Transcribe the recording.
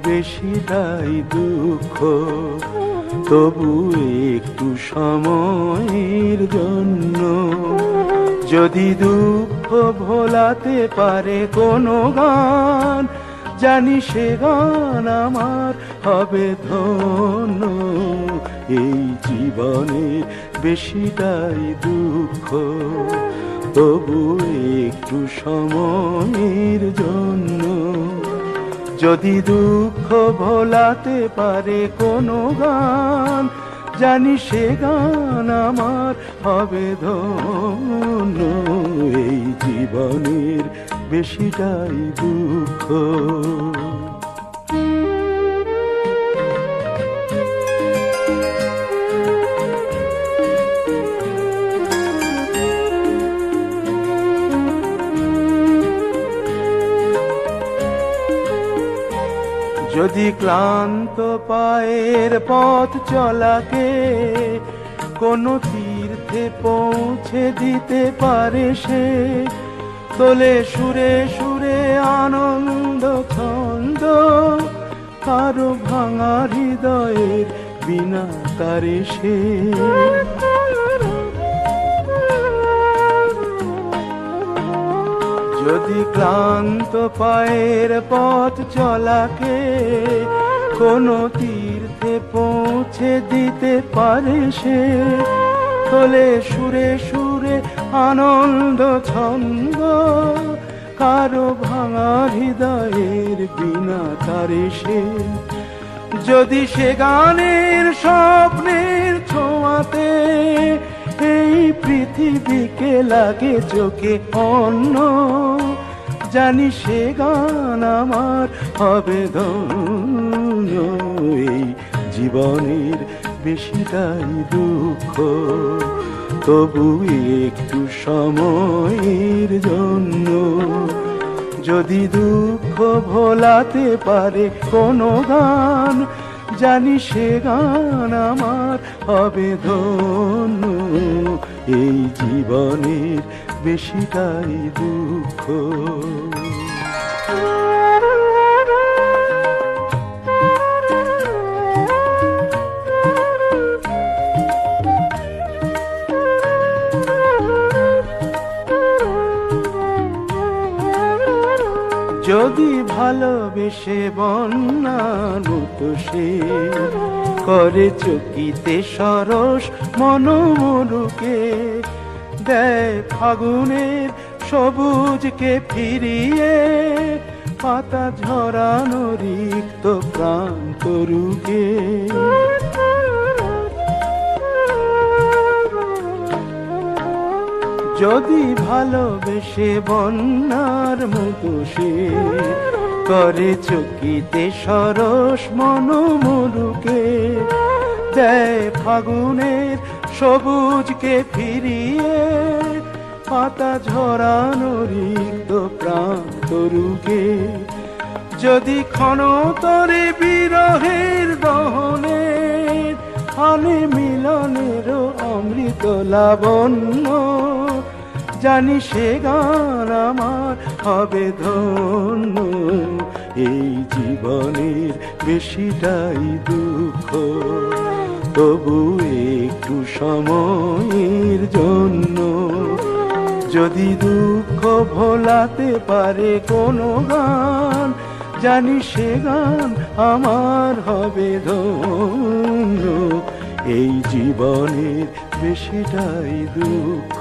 বেশিটাই দুঃখ, তবু একটু সময়ের জন্য যদি দুঃখ ভোলাতে পারে কোনো গান, জানি সে গান আমার হবে ধন্য। এই জীবনের বেশিটাই দুঃখ, তবু একটু সময়ের জন্য যদি দুঃখ ভোলাতে পারে কোনো গান, জানি সে গান আমার হবে ধন্য। এই জীবনের বেশিটাই দুঃখ। যদি ক্লান্ত পায়ের পথ চলাকে কোনো তীর্থে পৌঁছে দিতে পারে সে, তোলে সুরে সুরে আনন্দ ছন্দ, কারো ভাঙা হৃদয়ের বিনা তারে সে। যদি ক্লান্ত পায়ের পথ চলাকে কোনো তীর্থে পৌঁছে দিতে পারে সে, তোলে সুরে সুরে আনন্দ ছন্দ, কারো ভাঙা হৃদয়ের বিনা তারে সে। যদি সে গানের স্বপ্নের ছোঁয়াতে এই পৃথিবীকে লাগে চোখে অন্য, জানি সে গান আমার হবে ধন্য। এই জীবনের বেশিটাই দুঃখ, তবু একটু সময়ের জন্য যদি দুঃখ ভোলাতে পারে কোনো গান, জানি সে গান আমার হবে ধন্য। এই জীবনের বেশিটাই দুঃখ। যদি ভালোবেসে বন্যার মতো সে করে চকিতে সরস মনোমরুকে, দেয় ফাগুনের সবুজকে ফিরিয়ে পাতা ঝরানো রিক্ত প্রাণ তরুকে। যদি ভালোবেসে বন্যার মতো সে করে চকিতে সরস মনোমরুকে, দেয় ফাগুনের সবুজকে ফিরিয়ে পাতা ঝরানো রিক্ত প্রাণ তরুকে। যদি ক্ষণতরে বিরহের দহনের আনে মিলনের অমৃত লাবণ্য, জানি সে গান আমার হবে ধন্য। এই জীবনের বেশিটাই দুঃখ, তবু একটু সময়ের জন্য যদি দুঃখ ভোলাতে পারে কোনো গান, জানি সে গান আমার হবে ধন্য। এই জীবনের বেশিটাই দুঃখ।